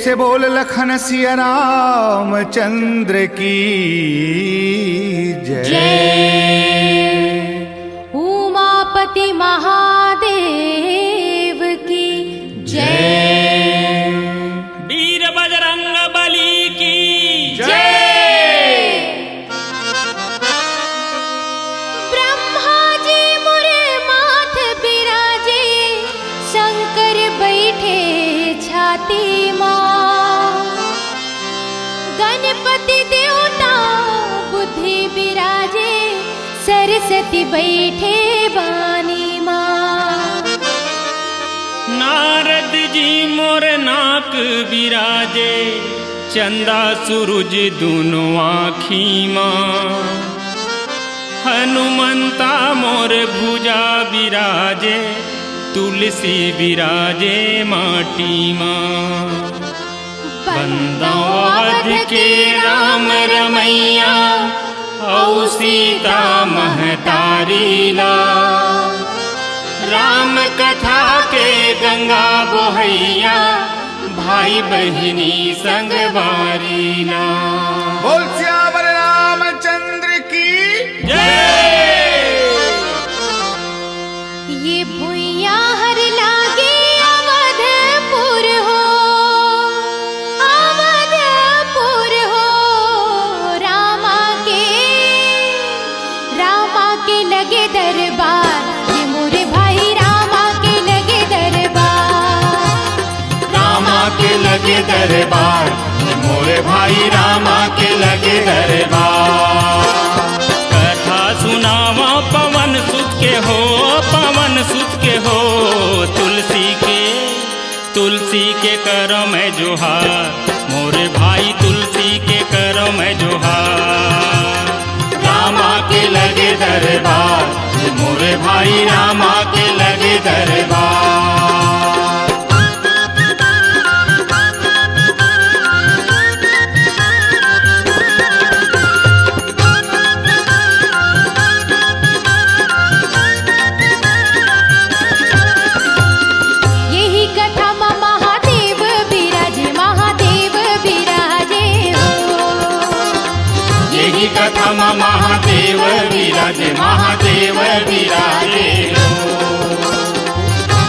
से बोल लखन सिया रामचंद्र की जय। उमापति महादेव की जय। वीर बजरंग बली की जय। ब्रह्मा जी मुरे माथ बिराजे, शंकर बैठे छाती माँ। गणपति देवता बुद्धि बिराजे, सरस्वती बैठे बानी माँ। नारद जी मोर नाक बिराजे, चंदा सूरज दोनों आँखी माँ। हनुमंता मोर भुजा बिराजे, तुलसी बिराजे माटी माँ। बंदौवध के राम रमैया, औ सीता महतारी ला। राम कथा के गंगा बोहैया, भाई बहिनी संग बारीला। बोल सियावर रामचंद्र की जय। ये भुइया हर लागे अवधपुर हो, अवधपुर हो। रामा के लगे दरबार, ये मोरे भाई रामा के लगे दरबार। रामा के लगे दरबार, मोरे भाई रामा के लगे दरबार। कथा सुनावा पवन सुत के हो, पवन सुत के हो। तुलसी के करो मैं जोहार, मोरे भाई तुलसी के करो मैं जोहार। रामा के लगे दरबार, मोरे भाई रामा के लगे दरबार। यही कथा में महादेव बिराजे, महादेव बिराजे हो। यही कथा में महादेव विराजे, महादेव विराजे हो।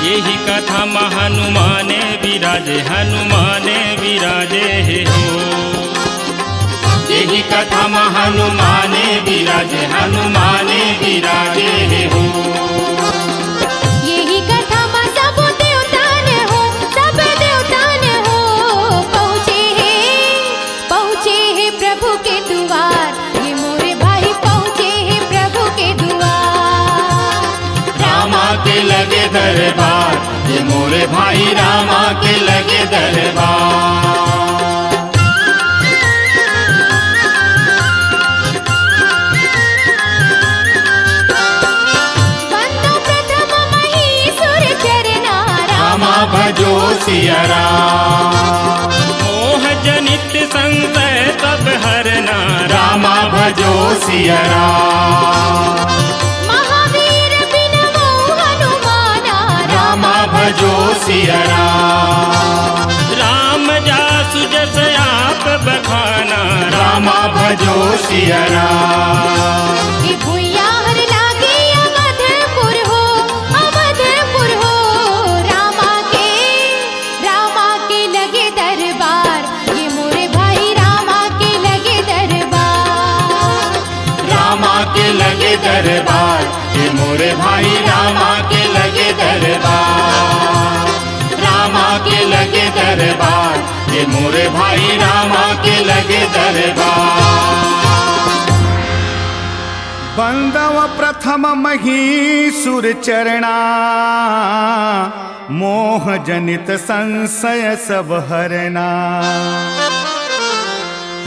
यही कथा में हनुमान विराजे, हनुमान विराजे हो। यही कथा में हनुमान विराजे, हनुमान विराजे हो। यही कथा में सब देवता ने हो, सब देवता ने हो। पहुँचे हैं प्रभु के द्वार, ये मोरे भाई पहुँचे हैं प्रभु के द्वार। रामा के लगे दरबार, ये मोरे भाई रामा के लगे दरबार। वंदो प्रथम महीसुर चरना, रामा भजो सिया राम। मोह जनित संशय सब हरना, रामा भजो सिया राम। महावीर बिन मोह हनुमाना, रामा भजो सिया राम। राम जासु जस आप बखाना, रामा भजो सिया राम। ये भुइया हर लागे अवधपुर हो, अवधपुर हो। रामा के लगे दरबार, ये मोरे भाई रामा के लगे दरबार। रामा के लगे दरबार, ये मोरे भाई रामा के लगे दरबार। रामा के लगे दरबार, ये मोरे भाई रामा के लगे दरबार। बंदव प्रथम महीसुर चरणा, मोह जनित संशय सब हरना।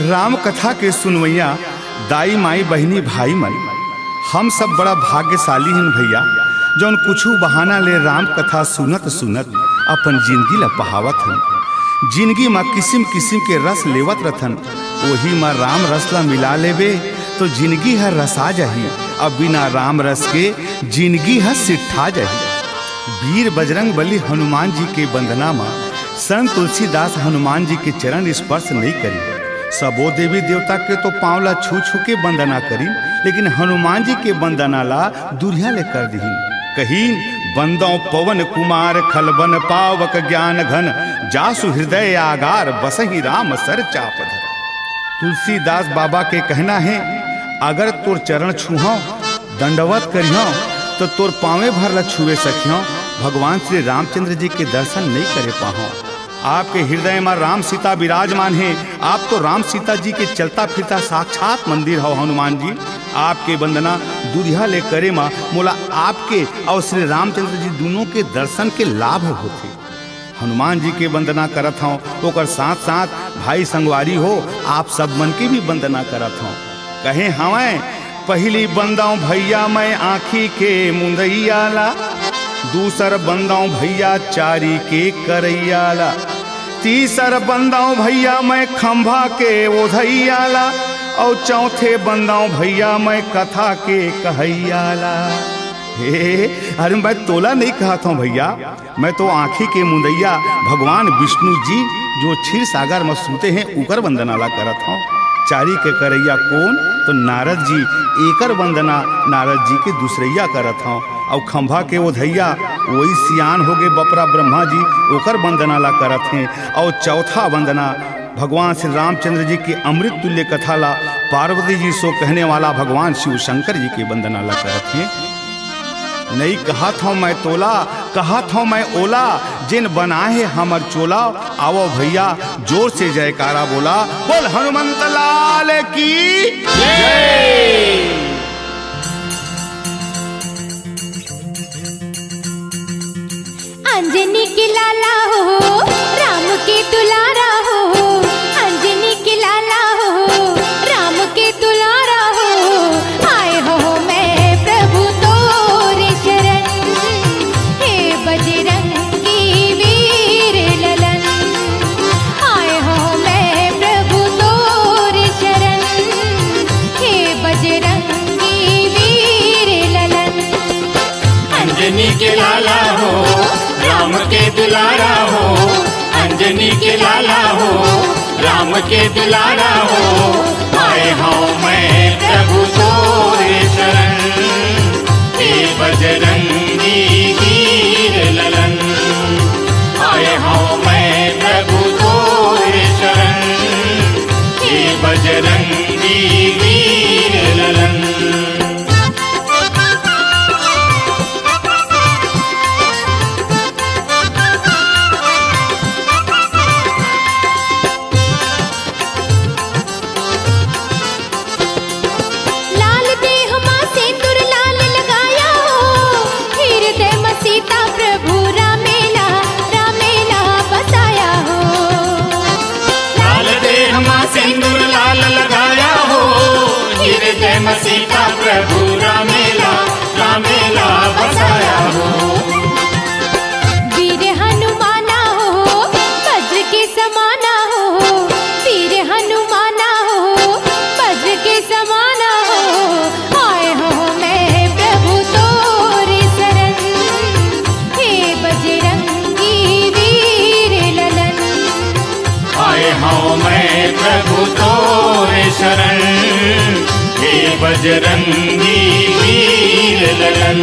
राम कथा के सुनवैया दाई माई बहिनी भाई मन, हम सब बड़ा भाग्यशाली हैं भैया, जौन कुछू बहाना ले राम कथा सुनत सुनत अपन जिंदगी ला बहावत हन। जिंदगी में किस्म किस्म के रस लेवत रथन, वही में राम रस ला मिला लेबे तो जिंदगी है रसा जाही, अब बिना राम रस के जिंदगी है सिट्ठा जाही। वीर बजरंग बली हनुमान जी के वंदना में संत तुलसीदास हनुमान जी के चरण स्पर्श नहीं करी। सबो देवी देवता के तो पाँव ला छू छू के वंदना करी, लेकिन हनुमान जी के वंदना ला दुरिया ले कर दी। कहीं बंदौ पवन कुमार खलबन पावक ज्ञान घन, जासु हृदय आगार बसहि राम सर चाप धर। तुलसीदास बाबा के कहना है, अगर तोर चरण छूहो दंडवत करियो तो तोर पाँवे भर ला छुए सकियो, भगवान श्री रामचंद्र जी के दर्शन नहीं करे पाहो। आपके हृदय में राम सीता विराजमान है। आप तो राम सीता जी के चलता फिरता साक्षात मंदिर हो हनुमान जी। आपके वंदना दुरिया ले करे माँ मोला आपके और श्री रामचंद्र जी दोनों के दर्शन के लाभ होते। हनुमान जी के वंदना करत हूँ, ओकर साथ साथ भाई संगवारी हो आप सब मन के भी वंदना करत हूँ। कहे हमें पहली बंदाऊं भैया मैं आँखी के मुंदैयाला, दूसर बंदाऊं भैया चारी के करैयाला, तीसर बंदाऊं भैया मैं खंभा के ओधैयाला, और चौथे बंदाऊं भैया मैं कथा के कहैयाला। हे अरे मैं तोला नहीं कहता हूँ भैया, मैं तो आँखी के मुंदैया भगवान विष्णु जी जो क्षीर सागर में सूते हैं उकर वंदना ला करत हूँ। चारी के करैया कौन तो नारद जी, एकर वंदना नारद जी के दूसरैया करत हूँ। और खंभा के ओधैया वही सियान हो गए बपरा ब्रह्मा जी, ओकर वंदना ला करत हैं। और चौथा वंदना भगवान श्री रामचंद्र जी की अमृत तुल्य कथा ला पार्वती जी सो कहने वाला भगवान शिव शंकर जी की वंदना ला करत हैं। नहीं कहा था मैं तोला, कहा था मैं ओला, जिन बनाए हमर चोला, आवो भैया जोर से जयकारा बोला, बोल हनुमंत लाल की जय। अंजनी के लाला हो राम के दुलारा हो, अंजनी के लाला हो राम के दुलारा हो, आए हो मैं प्रभु तोरे शरण, हे बजरंगी वीर ललन, आए हो मैं प्रभु तोरे शरण, हे बजरंगी वीर ललन। अंजनी के लाला हो राम के दुलारा हो, अंजनी के लाला हो राम के दुलारा हो, आए हूँ मैं प्रभु तोरे शरण, हे बजरंगी वीर ललन, आए हूँ मैं प्रभु तोरे शरण, हे बजरंगी वीर ललन। सीता प्रभु रामेला रामेला बसाया हो। वीर हनुमाना हो वज्र के समाना हो, वीर हनुमाना हो वज्र के समाना हो, आए हो मैं प्रभु तोरे शरण, हे बजरंगी वीर ललन, आए हो मैं प्रभु तोरे शरण, हे बजरंगी वीर ललन।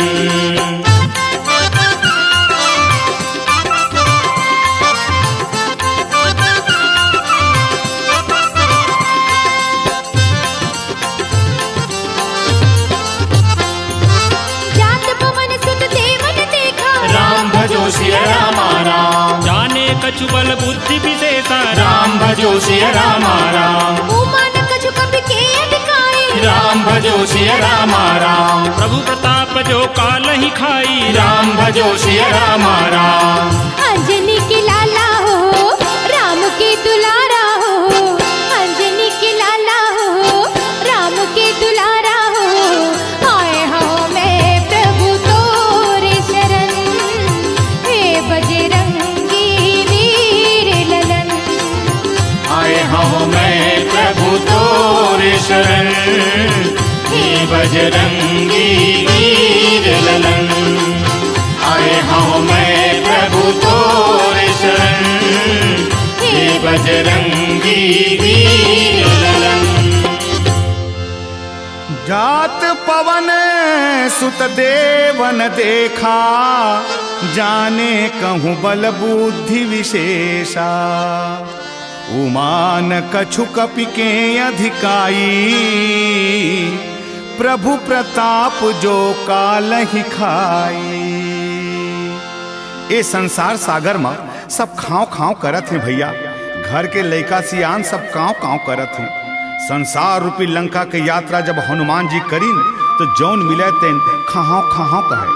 जात पवन सुत देवन देखा, राम भजो सिया रामा राम, जाने कछु बल बुद्धि विशेषा, राम भजो सिया रामा राम, उमान कछु कपि के अधिकारी, राम भजो सिया रामा राम, प्रभु प्रताप जो काल ही खाई, राम भजो सिया रामा राम। अंजनी के लाला हो राम के दुलारा हो, अंजनी के लाला हो राम के दुलारा हो, आए हो मैं प्रभु तोरे शरण, हे बजरंगी वीर ललन, आए हो मैं प्रभु तोरे शरण, हे बजरंगी वीर ललन, आए हो मैं प्रभु तोरे शरण, बजरंगी वीर ललन। जात पवन सुत देवन देखा, जाने कहूँ बल बुद्धि विशेषा। उमान कछु कपि के अधिकाई, प्रभु प्रताप जो कालहि खाई। ए संसार सागर में सब खाँव खाँव करत हैं भैया। घर के लइका सियान सब काँव काँव करत हैं। संसार रूपी लंका के यात्रा जब हनुमान जी करीन तो जौन मिले तेन खाहाँ खाहाँ कहे,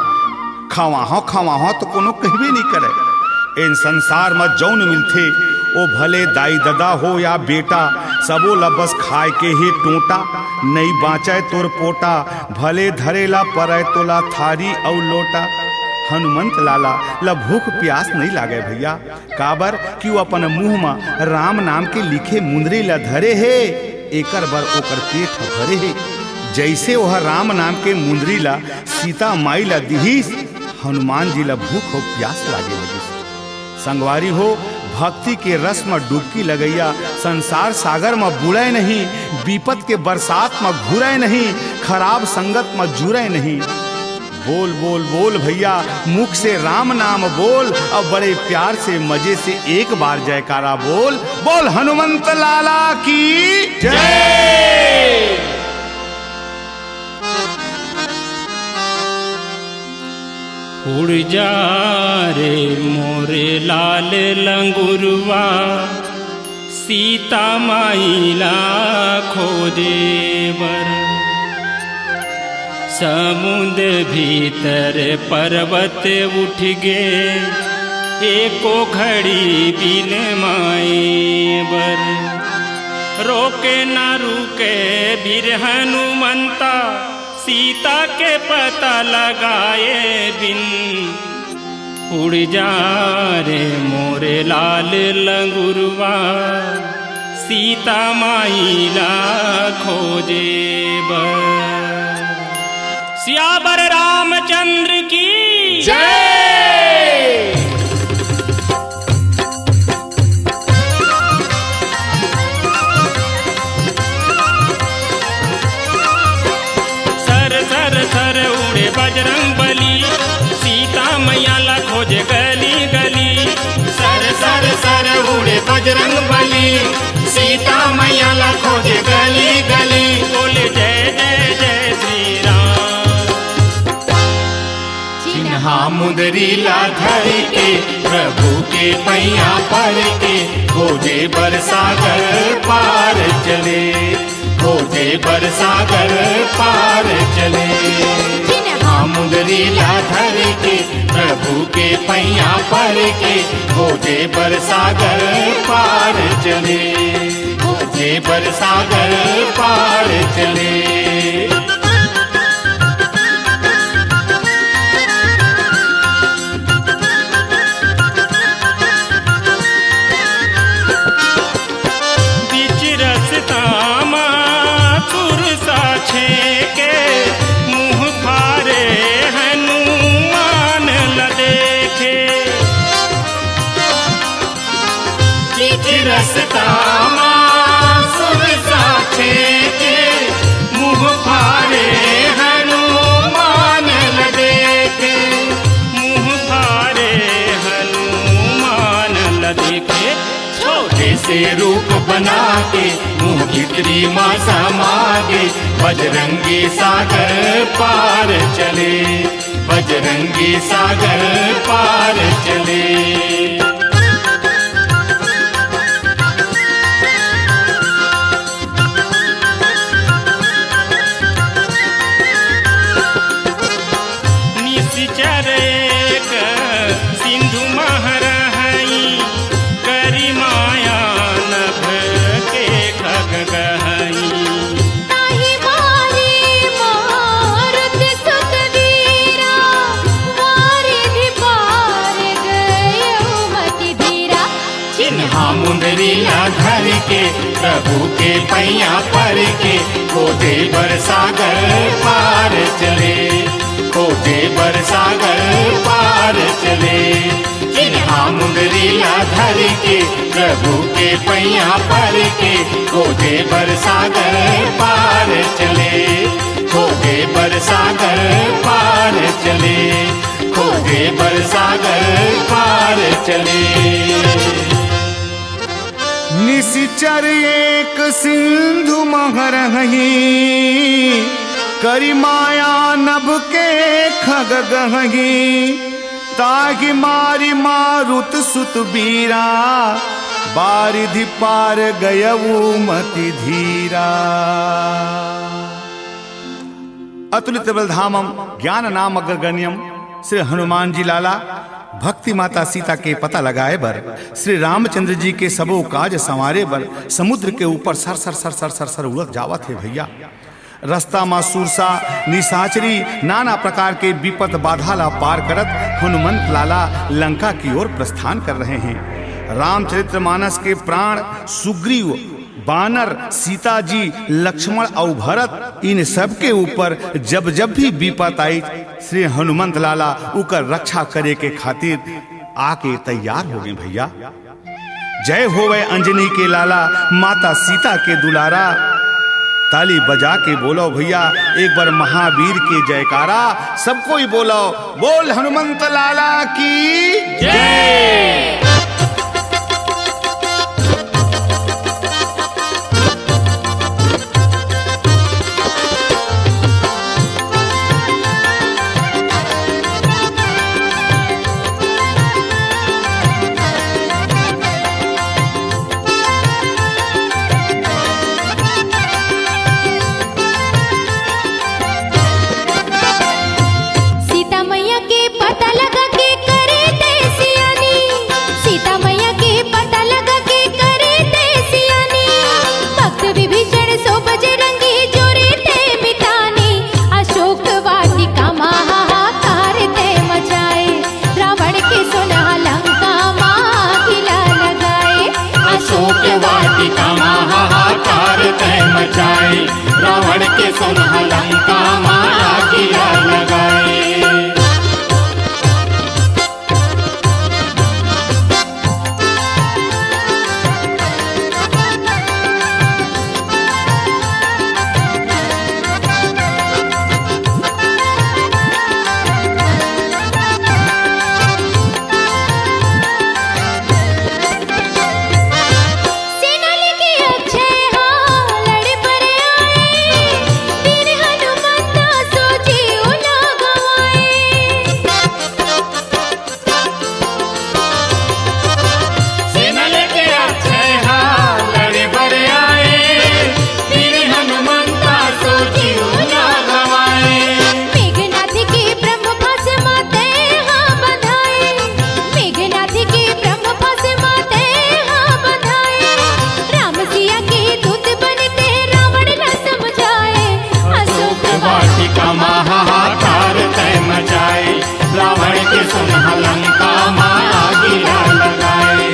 खवाहो खवाहो तो कोनो कहबे नहीं करे। इन संसार में जौन मिलथे ओ भले दाई ददा हो या बेटा, सबो ला बस खाए के ही टोटा। नहीं बाँचे तोर पोटा, भले धरेला परे तोला थारी औ लोटा। हनुमंत लाला ला भूख प्यास नहीं लागे भैया, काबर कि वो अपन मुंह में राम नाम के लिखे मुंदरी ला धरे है, एकर बर ओकर पेट भरे है। जैसे वह राम नाम के मुंदरी ला सीता माई ला दिहिस, हनुमान जी ला भूख हो प्यास लागे लगिस। संगवारी हो, भक्ति के रस में डुबकी लगैया, संसार सागर में बुड़े नहीं, विपत के बरसात में घुरे नहीं, खराब संगत में जुड़े नहीं। बोल बोल बोल भैया, मुख से राम नाम बोल, अब बड़े प्यार से मजे से एक बार जयकारा बोल। बोल हनुमंत लाला की जय। उड़ जा रे मोरे लाल लंगुरवा, सीता माइला खोजे बर। समुद्र भीतर पर्वत उठ गे, एको घड़ी बिन माए बर। रोके ना रुके वीर हनुमंता, सीता के पता लगाए बिन। उड़ जा रे मोरे लाल लंगुरवा, सीता माइला खोजे बर। सियावर रामचंद्र की जय। सर सर सर उड़े बजरंग बली, सीता मैया ला खोजे गली गली। सर सर सर उड़े बजरंग बली, सीता मैया ला खोजे गली गली। बोले जय जय जय श्री राम। चिन्हा मुंदरी ला धर के, प्रभु के पैया पर के, खोजे बरसागर पार चले, खोजे बरसागर पार चले। चिन्हा मुंदरी ला धर के, प्रभु के पैया पर के, खोजे बरसागर पार चले, खोजे बरसागर पार चले। मुँह फारे हनुमान ल देखे, मुँह फारे हनुमान ल देखे। छोटे से रूप बना के, मुँह भीतरी माँ समागे, बजरंगी सागर पार चले, बजरंगी सागर पार चले। सिंधु महरहई, करी माया नभ के खग गहई। ताहि मारी मारुत सुत वीरा, वारिधि पार गयो मति धीरा। चिन्हा मुंदरी ला धर के, प्रभु के पैया पर के, खोजे बरसागर पार चले, खोजे बरसागर पार चले। चिन्हा मुंदरी नैया धर के प्रभु के पैया पर के खोजे बरसागर पार चले, खोजे बरसागर पार चले, खोजे बरसागर पार चले। निशिचर एक सिंधु महरही करी माया नभ के खग गही ताहि मारी मारुत सुत बीरा बारिधि पार गयऊ मति धीरा। अतुलित बलधामम ज्ञान नाम अग्रगण्यम श्री हनुमान जी लाला भक्ति माता सीता के पता लगाए बर श्री रामचंद्र जी के सबो काज संवारे बर समुद्र के ऊपर सर सर सर सर सर सर उड़त जावत है भैया। रास्ता में सूरसा निशाचरी नाना प्रकार के विपद बाधा ला पार करत हनुमंत लाला लंका की ओर प्रस्थान कर रहे हैं। रामचरितमानस के प्राण सुग्रीव बानर सीता जी लक्ष्मण और भरत इन सब के ऊपर जब जब भी विपत आई श्री हनुमंत लाला उकर रक्षा करे के खातिर आके तैयार हो गए भैया। जय होवे अंजनी के लाला माता सीता के दुलारा। ताली बजा के बोलो भैया एक बार महावीर के जयकारा। सबको ही बोलो बोल हनुमंत लाला की जय। सीता मैया के पता लगा के करे ते सियानी, सीता मैया के पता लगा के करे ते सियानी। भक्त विभीषण सो बजरंगी जोरे ते मितानी, अशोक वाटिका महाहाकार ते मचाए, रावण के सोना लंका माँ किला लगाए। अशोक वाटिका महाहाकार ते मचाए, रावण के सुनह लंका माया किला लगाए। सेना लेके अक्षय हाँ लड़े पर आए, वीर हनुमंता सो जीव ना गवाए। सेना लेके अक्षय हार लड़े बर आए, वीर हनुमंता सो जीव ना गवाए। मेघनाथ के ब्रह्म फस माते हाँ बंधाए, मेघनाथ के ब्रह्म फस माते हाँ बंधाए। राम सिया के दूत बनते रावण न समझाए, अशोक वाटिका महाहाकार तय मचाए, रावण के सुनह लंका माया गिरा लगाए।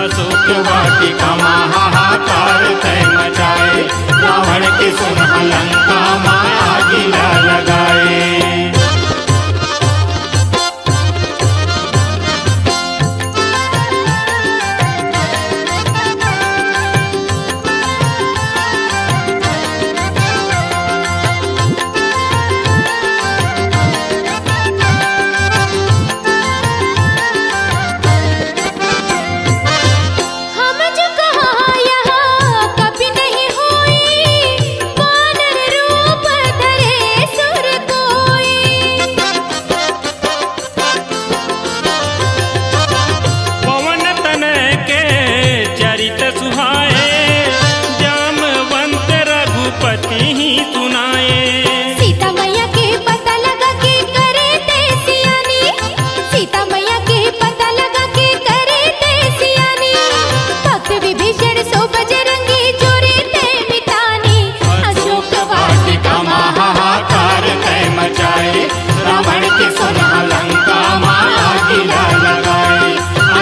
अशोक वाटिका महाहाकार तय मचाए, रावण के सुनह लंका माया गिरा लगाए। हम जो कहा यहाँ कभी नहीं हुई, वानर रूप धरे सुर कोई। पवन तन के चरित सुहाए, जामवंत रघुपति ही सुनाए। सीता मैया के पता लगा के करे ते सियानी, सीता मैया के पता लगा के करे ते सियानी। भक्त विभीषण सो बजरंगी जोरे ते मितानी, अशोक वाटिका महाहाकार तय मचाए, रावण के सुनह लंका माया गिरा लगाए।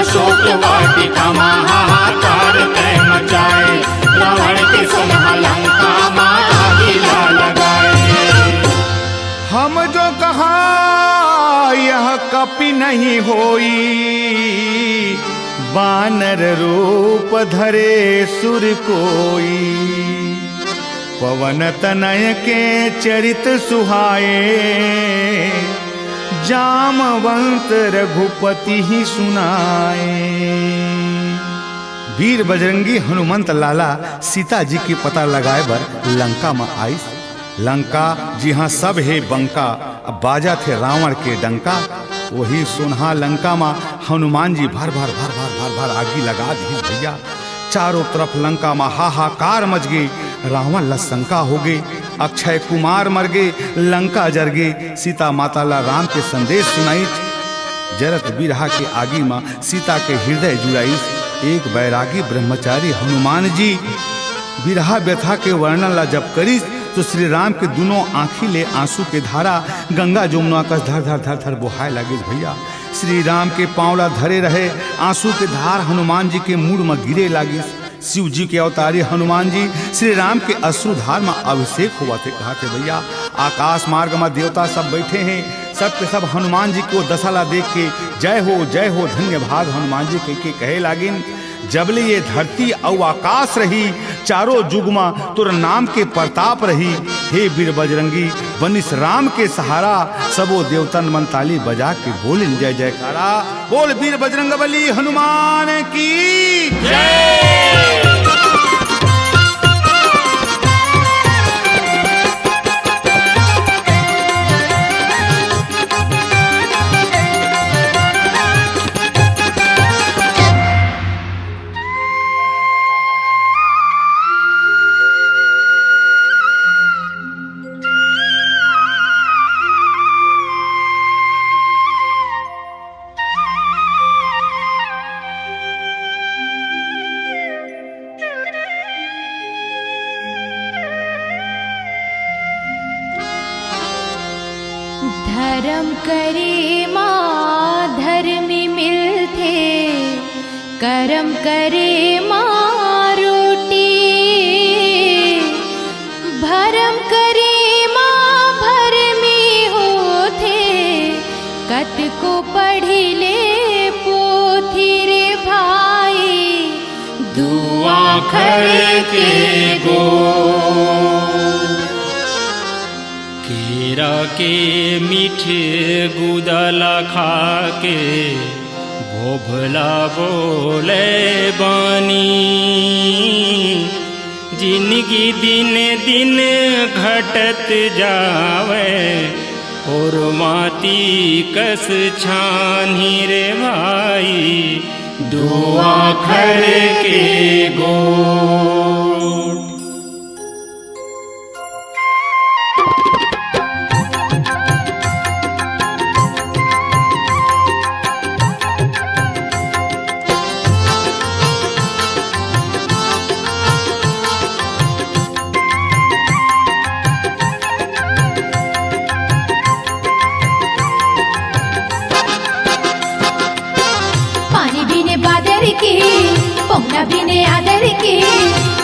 अशोक वाटिका महाहाकार तय मचाए, रावण के सुनह लंका माया गिरा लगाए। हम जो कहा यह कपि नहीं होई बानर रूप धरे सुर कोई, पवन तनय के चरित सुहाए, जामवंत रघुपति ही सुनाए। वीर बजरंगी हनुमंत लाला सीता जी की पता लगाए बर लंका में आई। लंका जहाँ सब है बंका, अब बाजा थे रावण के डंका। वही सुनहा लंका में हनुमान जी भर भर भर भर भर भर आगी लगा दी भैया। चारों तरफ लंका में हाहाकार मच गई, रावण लशंका हो गई, अक्षय कुमार मर गए, लंका जर गई। सीता माता ला राम के संदेश सुनाई, जरत बिरहा के आगी में सीता के हृदय जुड़ाई। एक बैरागी ब्रह्मचारी हनुमान जी बिरहा व्यथा के वर्णन ला जब करी तो श्री राम के दोनों आंखी ले आंसू के धारा गंगा जमुना का धर धर धर धर बोहाए लगे भैया। श्री राम के पांवला धरे रहे, आंसू के धार हनुमान जी के मुड़ में गिरे लगी। शिव जी के अवतारी हनुमान जी श्री राम के अश्रुधार में अभिषेक हुआ थे। कहा थे भैया आकाश मार्ग में देवता सब बैठे हैं, सब के सब हनुमान जी को दशला देख के जय हो धन्य भाग हनुमान जी के कहे लागिन। जबले ये धरती और आकाश रही, चारों युग में तुर नाम के प्रताप रही। हे वीर बजरंगी बनिस राम के सहारा, सबो देवतन मन ताली बजा के बोलिन जय जयकारा। बोल वीर बजरंग बली हनुमान की जय। धर्म करे माँ धर्मी मिलते, कर्म करे माँ रोटी। भरम करे माँ भरमी होते, कत को पढ़ी ले पोथी रे भाई। दुआ खड़े के गो केरा के मीठे गुदला खा के भोभला बोले बानी। जिंदगी दिन दिन घटत जावे, और माती कस छानी रे भाई। दुआ खड़े के गो पौना बिने आदर के,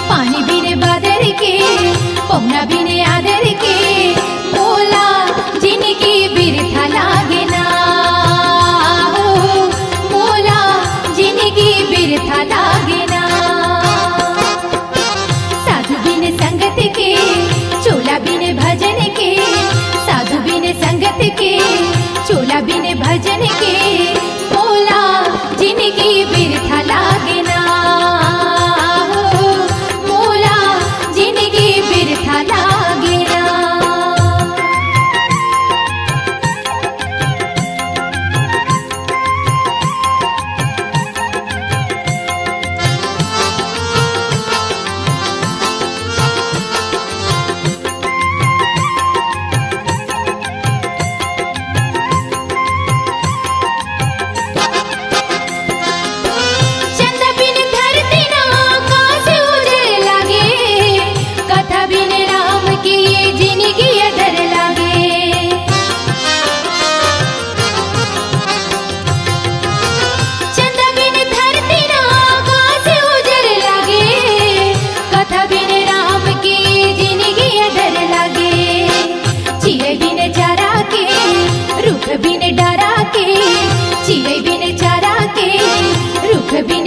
पानी बिने बादर के, पौना बिने आदर के। बोला जिनकी बिरथा लागे ना हो, बोला जिनकी बिरथा लागे ना। साधु बिने संगत के, चोला बिने भजन के, साधु बिने संगत के, चोला बिने भजन के। बोला जिनकी बिरथा लागे ना हो, बोला जिनकी बिरथा लागे ना। रुख बिन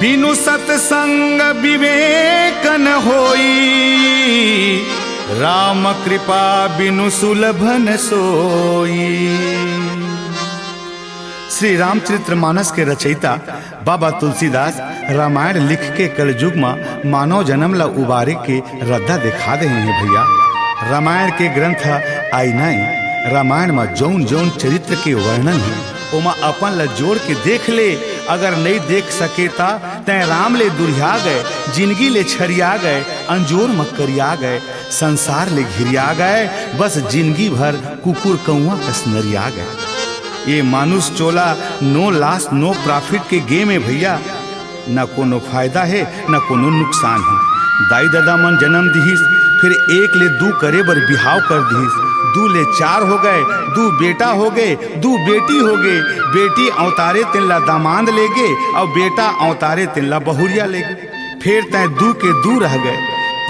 बिनु सत्संग विवेक न होई, राम कृपा बिनु सुलभ न सोई। श्री रामचरितमानस के रचयिता बाबा तुलसीदास रामायण लिख के कलयुग में मानव जन्म ला उबारे के रद्दा दिखा दे हैं भैया। रामायण के ग्रंथ आईनाई, रामायण में जौन जौन चरित्र के वर्णन है ओमा अपन ला जोड़ के देख ले। अगर नहीं देख सके ता तय राम ले दुरिया गए, जिंदगी ले छरिया गए, अंजोर मकरिया गए, संसार ले घिरिया गए, बस जिंदगी भर कुकुर कौआ कसनरिया गए। ये मानुष चोला नो लॉस नो प्रॉफिट के गेम है भैया। न कोनो फायदा है न कोनो नुकसान है। दाई दादा मन जन्म दिहिस, फिर एक ले दू करे बर बिहाव कर दिहिस, 2 ले 4 हो गए, 2 बेटा हो गए, 2 बेटी हो गए, बेटी अवतारे तिनला दामाद ले गए और बेटा अवतारे तिनला बहुरिया ले गए। फिर तय 2 के 2 रह गए,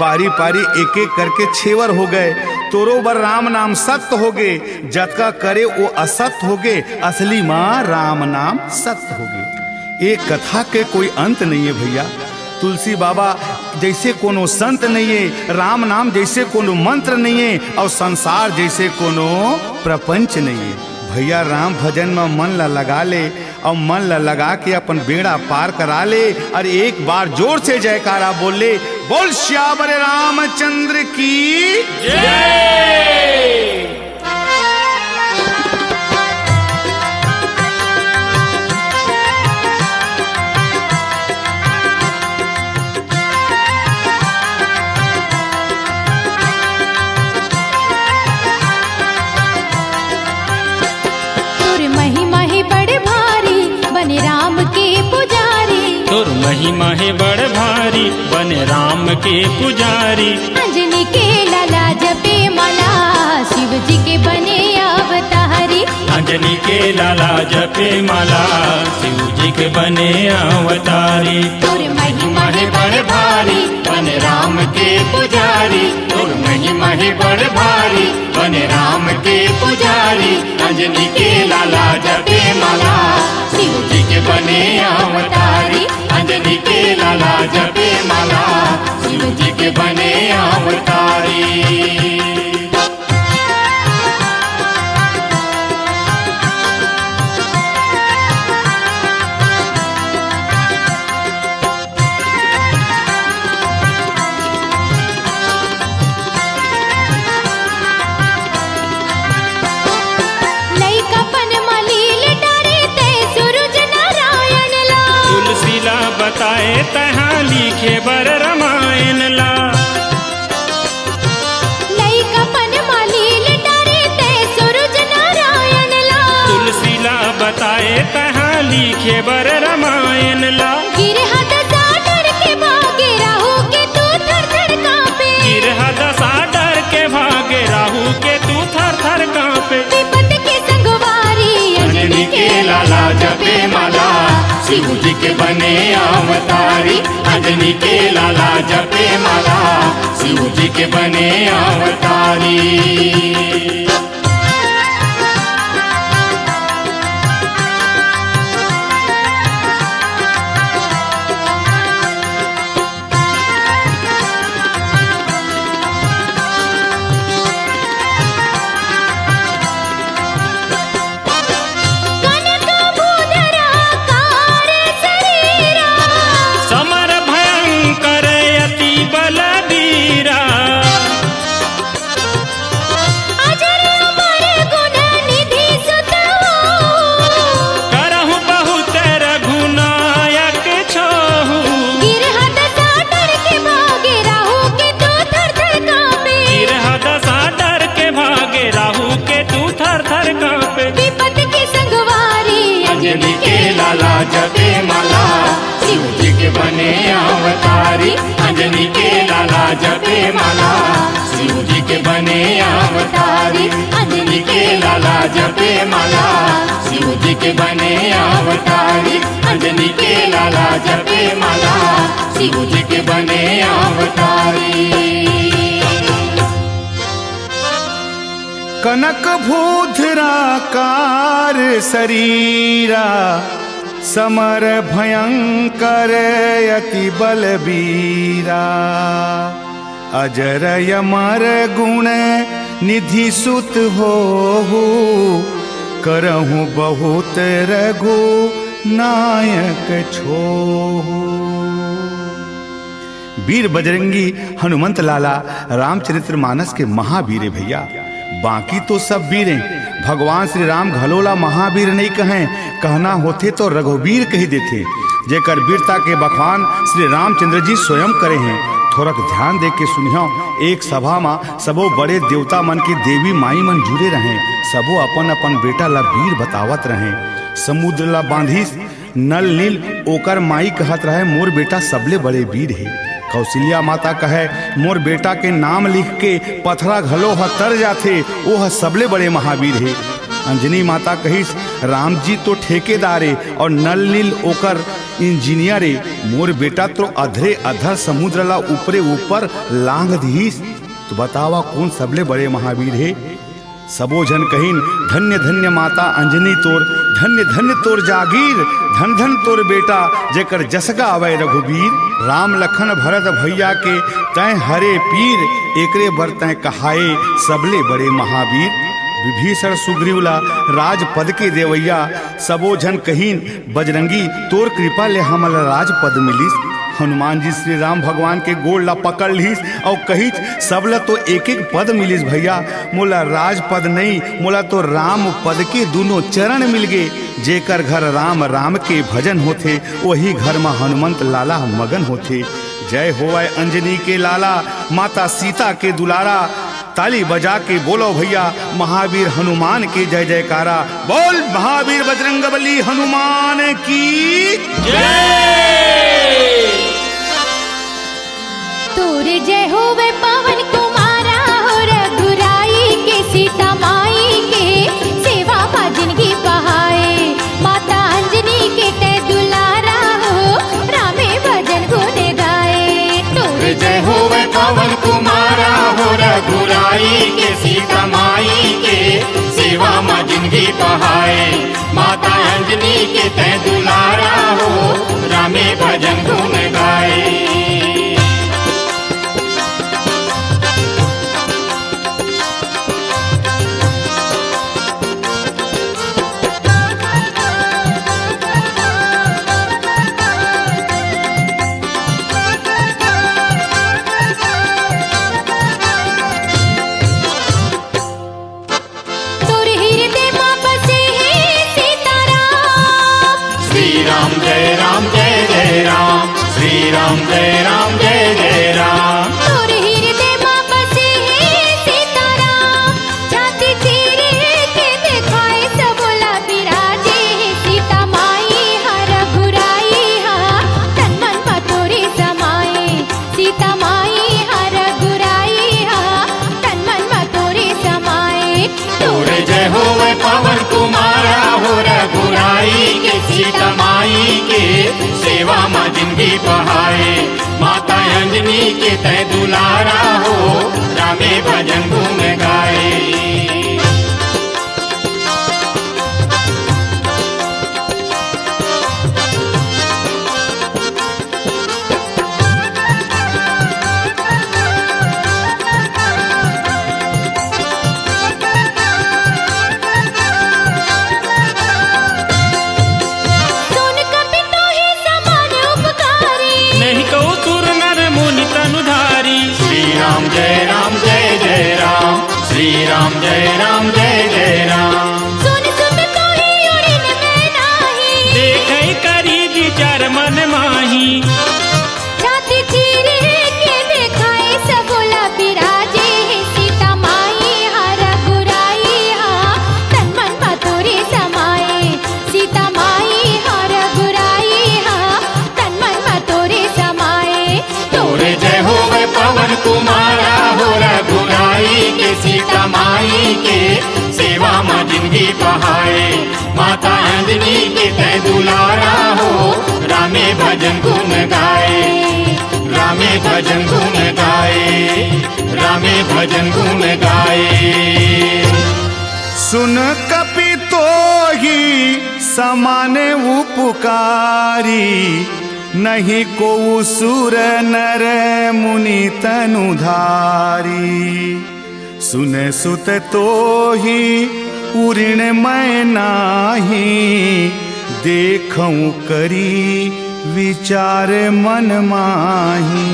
पारी पारी एक एक करके 6 हो गए। तोरो बर राम नाम सत्य हो गए, जतका करे वो असत्य हो गए, असली माँ राम नाम सत्य हो गए। एक कथा के कोई अंत नहीं है भैया। तुलसी बाबा जैसे कोनो संत नहीं है, राम नाम जैसे कोनो मंत्र नहीं है, और संसार जैसे कोनो प्रपंच नहीं है भैया। राम भजन में मन ला लगा ले और मन ला लगा के अपन बेड़ा पार करा ले। और एक बार जोर से जयकारा बोल ले, बोल श्यावर रामचंद्र की जय। राम के पुजारी, तोर महिमा है बड़ भारी, बने राम के पुजारी। अंजनी के लाला जपे माला, शिव जी के बने अवतारी। अंजनी के लाला जपे माला, शिव जी के बने अवतारी। तोर महिमा है बड़ भारी, बने राम के पुजारी। तोर महिमा है बड़ भारी, बने राम के पुजारी। अंजनी के लाला जपे माला, शिव जी के बने अवतारी। अंजनी के लाला जपे माला, शिव जी के बने अवतारी। बताए तहाँ लिखे बर रामायण ला। लइकापन मालील डारे ते सूरज नारायण ला। तुलसी ला बताए तहाँ लिखे बर रामायण ला। गिरहा दशा डर के भागे राहु के तू थर थर कांपे। गिरहा दशा डर के भागे राहु के तू थर थर कांपे। विपत के संगवारी, अंजनी के लाला जपे माला, शिव जी के बने अवतारी। अंजनी के लाला जपे माला, शिव जी के बने अवतारी। अंजनी के लाला जपे माला, शिव जी के बने अवतारी। अंजनी के लाला जपे माला, शिव जी के बने अवतारी। अंजनी के लाला जपे माला, शिव जी के बने अवतारी। अंजनी के लाला जपे माला, शिव जी के बने अवतारी। कनक भूधराकार शरीरा, समर भयंकर अति बलबीरा अजर अमर गुण निधि सुत हो करहु बहुत रघु नायक छोहु। वीर बजरंगी हनुमंत लाला रामचरित्र मानस के महावीर है भैया। बाकी तो सब वीर हैं, भगवान श्री राम घलोला महावीर नहीं कहें, कहना होते तो रघुवीर कही देते। जेकर वीरता के बखान श्री रामचंद्र जी स्वयं करे हैं। थोड़ा ध्यान दे के सुनियो। एक सभा में सबो बड़े देवता मन के देवी माई मन जुड़े रहे, सबो अपन अपन बेटा ला वीर बतावत रहे। समुद्र ला बांधिस नल नील ओकर माई कहत रहे मोर बेटा सबले बड़े वीर है। कौशल्या माता कहे मोर बेटा के नाम लिख के पथरा घलो ह तर जाथे, ओह सबले बड़े महावीर है। अंजनी माता कहिस राम जी तो ठेकेदारे और नल नील ओकर इंजीनियर है। मोर बेटा तो अधरे अधर समुद्र ला ऊपरे ऊपर लांग दीस, तो बतावा कौन सबले बड़े महावीर है। सबो जन कहिन धन्य धन्य माता अंजनी तोर, धन्य धन्य तोर जागीर, धन धन तोर बेटा जेकर जसगा अवय रघुवीर। राम लखन भरत भैया के तय हरे पीर, एकरे बर तय कहाए सबले बड़े महावीर। विभीषण सुग्रीवला राजपद के देवैया, सबो जन कहिन बजरंगी तोर कृपा ले हमल राजपद मिलिस। हनुमान जी श्री राम भगवान के गोड़ ला पकड़ लीस और कही सबला तो एक एक पद मिलिस भैया। मोला राजपद नहीं, मोला तो राम पद के दोनों चरण मिल गए। जेकर घर राम राम के भजन होते, वही घर में हनुमंत लाला मगन होते। जय होवे अंजनी के लाला, माता सीता के दुलारा। ताली बजा के बोलो भैया महावीर हनुमान के जय जयकारा। बोल महावीर बजरंगबली हनुमान की जय। तोर जय होवे पवन कुमारा हो रघुराई के सीता माई के सेवा भजन की बहाए। माता अंजनी के ते दुलारा हो रामे भजन गुण गाए। तोर जय होवे पवन कुमारा हो रघुराई के सीता माई के सेवा में जिंदगी बहाए। माता अंजनी के तै दुलारा हो रामे भजन गुण गाए। श्री राम जय राम जय जय राम। तोर हृदय मां बसे है सीताराम, छाती चीरे के दिखाए सबोला विराजे है। सीता माई हर रघुराई हा तन मन में तोरे समाए। सीता माई हर रघुराई हा तन मन में तोरे समाए। तोर जय होवे पवन कुमारा हो रघुराई के सीता माई के सेवा में जिंदगी बहाए। माता अंजनी के तय दुलारा हो रामे भजन गुण गाए। जय राम जय जय राम। श्री राम जय राम जय जय राम। सुन सुन कोई उड़िन में नाही, देखै करी विचार मन माही। छाती चीरे के दिखाए सबोला विराजे है। सीता माई हर रघुराई हा तन मन में तोरे समाए। सीता माई हर रघुराई हा तन मन में तोरे समाए। तोरे जय होवे पवन कुमारा हो रघुराई के सीता माई के सेवा में जिंदगी बहाए। माता अंजनी के तय दुलारा हो रामे भजन गुण गाए। रामे भजन गुण गाए। रामे भजन गुण गाए। सुन कपि तो ही समाने उपकारी, नहीं को सुर नर मुनि तनुधारी। सुने सुत तो ही उऋण मैं नाही, देखऊं करी विचार मन माही।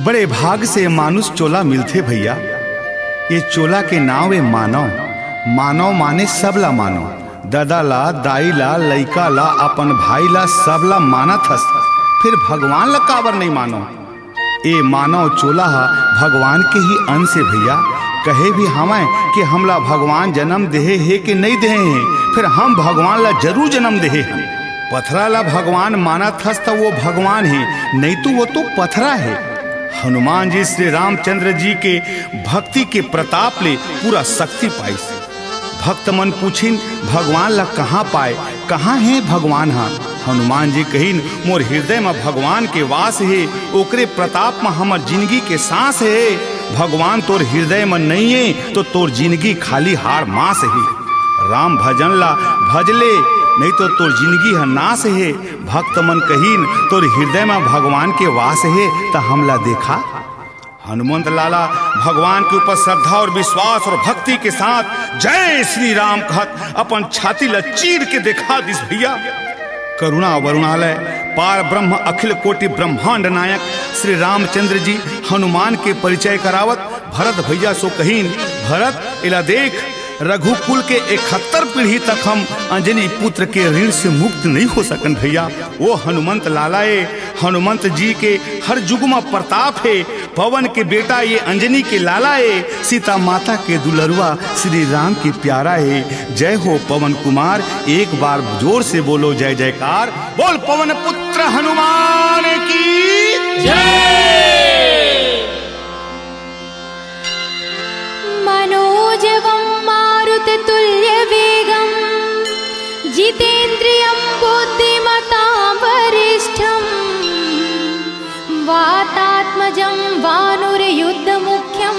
बड़े भाग से मानुष चोला मिलते भैया। ये चोला के नाव है मानव। मानव माने सबला मानव, दादा ला, दाई ला, लइका ला, अपन भाई ला, सबला माना थस। फिर भगवान ला काबर नहीं मानो। ए मानव चोला भगवान के ही अंश है भैया। कहे भी हमें कि हमला भगवान जन्म देहे है कि नहीं देहे हैं, फिर हम भगवान ला जरूर जन्म देहे हैं। पथरा ला भगवान माना थस तो वो भगवान है, नहीं तो वो तो पथरा है। हनुमान जी श्री रामचंद्र जी के भक्ति के प्रताप ले पूरा शक्ति पाई। भक्त मन पूछिन भगवान ला कहाँ पाए, कहाँ है भगवान? हाँ, हनुमान जी कहिन मोर हृदय में भगवान के वास है, ओकरे प्रताप में हमर जिंदगी के सांस है। भगवान तोर हृदय में नहीं है तो तोर जिंदगी खाली हार मास है। राम भजन ला भजले नहीं तो तोर जिंदगी है नाश है। भक्त मन कहिन तोर हृदय में भगवान के वास है, तो हमला देखा। हनुमंत लाला भगवान के ऊपर श्रद्धा और विश्वास और भक्ति के साथ जय श्री राम कहत अपन छाती ला चीर के देखा दिस भैया। करुणा वरुणालय पार ब्रह्म अखिल कोटि ब्रह्मांड नायक श्री रामचंद्र जी हनुमान के परिचय करावत भरत भैया सो कहीन, भरत इला देख, रघुकुल के 71 पीढ़ी तक हम अंजनी पुत्र के ऋण से मुक्त नहीं हो सकन भैया। वो हनुमंत लालाए, हनुमंत जी के हर युग में प्रताप है। पवन के बेटा ये अंजनी के लालाए, सीता माता के दुलरुआ श्री राम की प्यारा है। जय हो पवन कुमार, एक बार जोर से बोलो जय जयकार। बोल पवन पुत्र हनुमान की जय। मनोजवं मारुततुल्य वेगं, जितेन्द्रियं बुद्धिमतां वरिष्ठं, वातात्मजं वानुरयुद्धमुख्यं,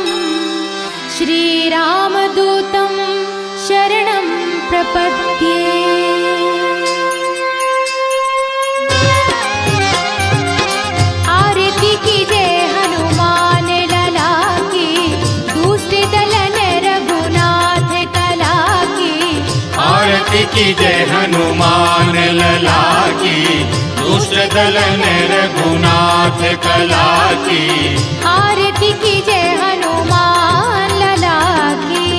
श्रीरामदूतं शरणं प्रपद्ये। आरती की जय हनुमान लला की, दूसरे दलन रघुनाथ कला की। आरती की जय हनुमान लला की, दुष्ट दलन रघुनाथ कला की। आरती की जय हनुमान लला की।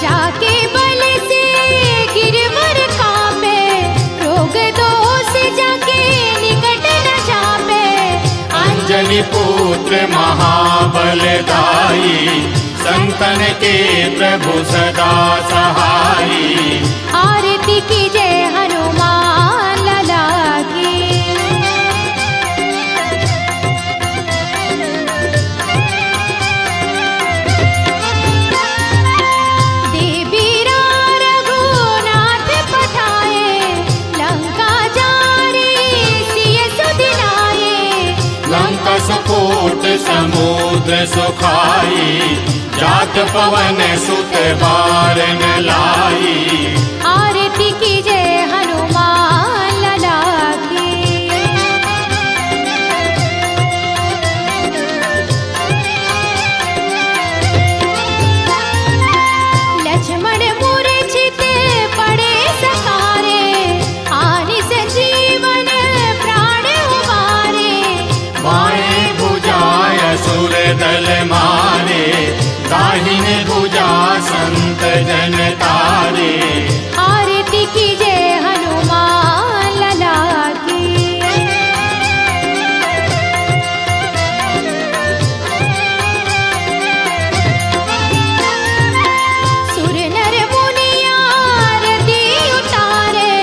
जाके बल से गिरवर कांपे, रोग दोष जाके निकट न जापे। अंजनी पुत्र महाबलदाई, संतन के प्रभु सदा सहाई। आरती की जय हनुमान लला की। देवीरा रघुनाथ पठाए, लंका जारे सिय सुदिलाए। लंका सुकोट समुद्र सुखाई, जात पवन सुत बार न लाई। आरती की जय हनुमान लला की। लक्ष्मण मूर्छित पड़े सकारे, आनि संजीवन प्राण उबारे। बाएं भुजाय असुर दल मारे, दाहिने भुजा संत जन तारे। आरती की जय हनुमान लला की। सुर नर मुनि आरती उतारे,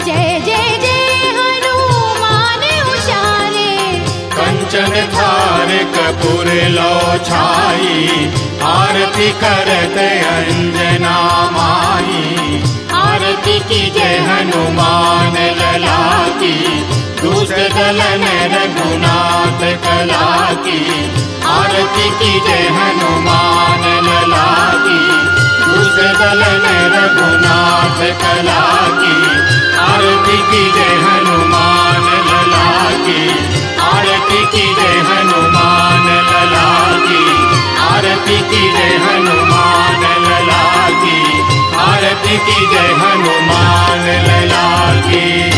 जय जय जय हनुमान उचारे। कंचन थार कपूर लो छाई, आरती करत अंजना माई। आरती की जय हनुमान लला की, दुष्ट दलन रघुनाथ कला की, आरती की जय हनुमान लला की। दुष्ट दलन रघुनाथ कला की, आरती की जय हनुमान लला की। आरती की जय हनुमान लला की। आरती की जय हनुमान लला की। आरती की जय हनुमान लला की।